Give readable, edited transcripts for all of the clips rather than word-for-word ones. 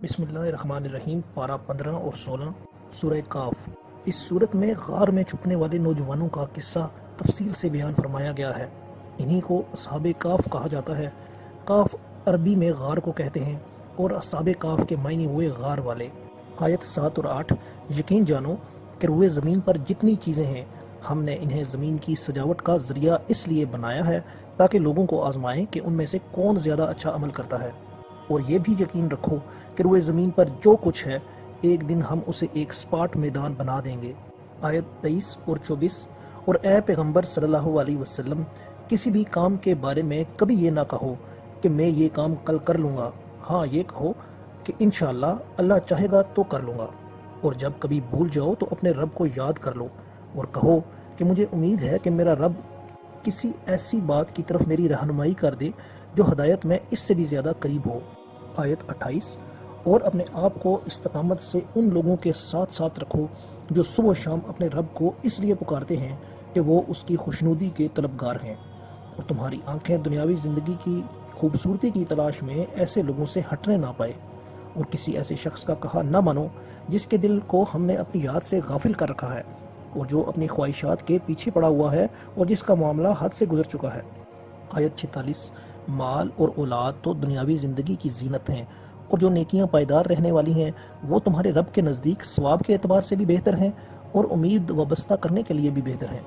بسم اللہ الرحمن الرحیم۔ پارہ 15 اور 16 سورہ کاف۔ اس سورت میں غار میں چھپنے والے نوجوانوں کا قصہ تفصیل سے بیان فرمایا گیا ہے۔ انہی کو اصحاب کاف کہا جاتا ہے۔ کاف عربی میں غار کو کہتے ہیں اور اصحاب کاف کے معنی ہوئے غار والے۔ آیت 7 اور 8۔ یقین جانو کہ روئے زمین پر جتنی چیزیں ہیں ہم نے انہیں زمین کی سجاوٹ کا ذریعہ اس لیے بنایا ہے تاکہ لوگوں کو آزمائیں کہ ان میں سے کون زیادہ اچھا عمل کرتا ہے، اور یہ بھی یقین رکھو کہ روئے زمین پر جو کچھ ہے ایک دن ہم اسے ایک سپاٹ میدان بنا دیں گے۔ آیت 23 اور 24۔ اور اے پیغمبر صلی اللہ علیہ وسلم، کسی بھی کام کے بارے میں کبھی یہ نہ کہو کہ میں یہ کام کل کر لوں گا، ہاں یہ کہو کہ انشاءاللہ اللہ چاہے گا تو کر لوں گا، اور جب کبھی بھول جاؤ تو اپنے رب کو یاد کر لو اور کہو کہ مجھے امید ہے کہ میرا رب کسی ایسی بات کی طرف میری رہنمائی کر دے جو ہدایت میں اس سے بھی زیادہ قریب ہو۔ آیت 28۔ اور اپنے آپ کو استقامت سے ان لوگوں کے ساتھ ساتھ رکھو جو صبح و شام اپنے رب کو اس لیے پکارتے ہیں کہ وہ اس کی خوشنودی کے طلبگار ہیں، اور تمہاری آنکھیں دنیاوی زندگی کی خوبصورتی کی تلاش میں ایسے لوگوں سے ہٹنے نہ پائے، اور کسی ایسے شخص کا کہا نہ مانو جس کے دل کو ہم نے اپنی یاد سے غافل کر رکھا ہے، اور جو اپنی خواہشات کے پیچھے پڑا ہوا ہے اور جس کا معاملہ حد سے گزر چکا ہے۔ آیت 46۔ مال اور اولاد تو دنیاوی زندگی کی زینت ہیں، اور جو نیکیاں پائیدار رہنے والی ہیں وہ تمہارے رب کے نزدیک ثواب کے اعتبار سے بھی بہتر ہیں اور امید وابستہ کرنے کے لیے بھی بہتر ہیں۔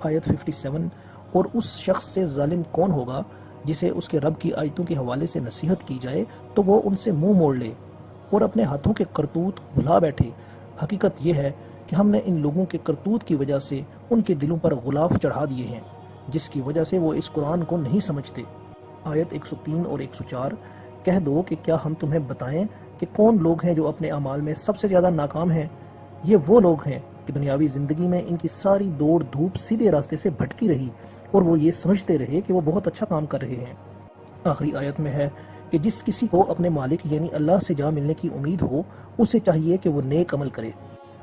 آیت 57۔ اور اس شخص سے ظالم کون ہوگا جسے اس کے رب کی آیتوں کے حوالے سے نصیحت کی جائے تو وہ ان سے منہ موڑ لے اور اپنے ہاتھوں کے کرتوت بھلا بیٹھے۔ حقیقت یہ ہے کہ ہم نے ان لوگوں کے کرتوت کی وجہ سے ان کے دلوں پر غلاف چڑھا دیے ہیں، جس کی وجہ سے وہ اس قرآن کو نہیں سمجھتے۔ آیت 103 اور 104۔ کہہ دو کہ کیا ہم تمہیں بتائیں کہ کون لوگ ہیں جو اپنے اعمال میں سب سے زیادہ ناکام ہیں؟ یہ وہ لوگ ہیں کہ دنیاوی زندگی میں ان کی ساری دوڑ دھوپ سیدھے راستے سے بھٹکی رہی اور وہ یہ سمجھتے رہے کہ وہ بہت اچھا کام کر رہے ہیں۔ آخری آیت میں ہے کہ جس کسی کو اپنے مالک یعنی اللہ سے جا ملنے کی امید ہو اسے چاہیے کہ وہ نیک عمل کرے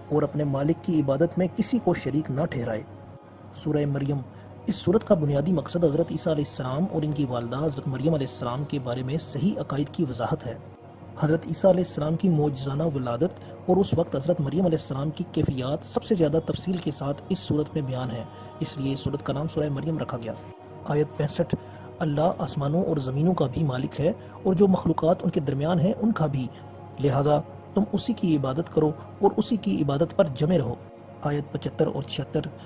اور اپنے مالک کی عبادت میں کسی کو شریک نہ ٹھہرائے۔ سورہ مریم۔ اس صورت کا بنیادی مقصد حضرت عیسیٰ علیہ السلام اور ان کی والدہ حضرت مریم علیہ السلام کے بارے میں صحیح عقائد کی وضاحت ہے۔ حضرت عیسیٰ علیہ السلام کی معجزانہ ولادت اور اس وقت حضرت مریم علیہ السلام کی کیفیات سب سے زیادہ تفصیل کے ساتھ اس صورت میں بیان ہے، اس لیے اس صورت کا نام سورہ مریم رکھا گیا۔ آیت 65۔ اللہ آسمانوں اور زمینوں کا بھی مالک ہے اور جو مخلوقات ان کے درمیان ہیں ان کا بھی، لہٰذا تم اسی کی عبادت کرو اور اسی کی عبادت پر جمے رہو۔ آیت 75 اور 76۔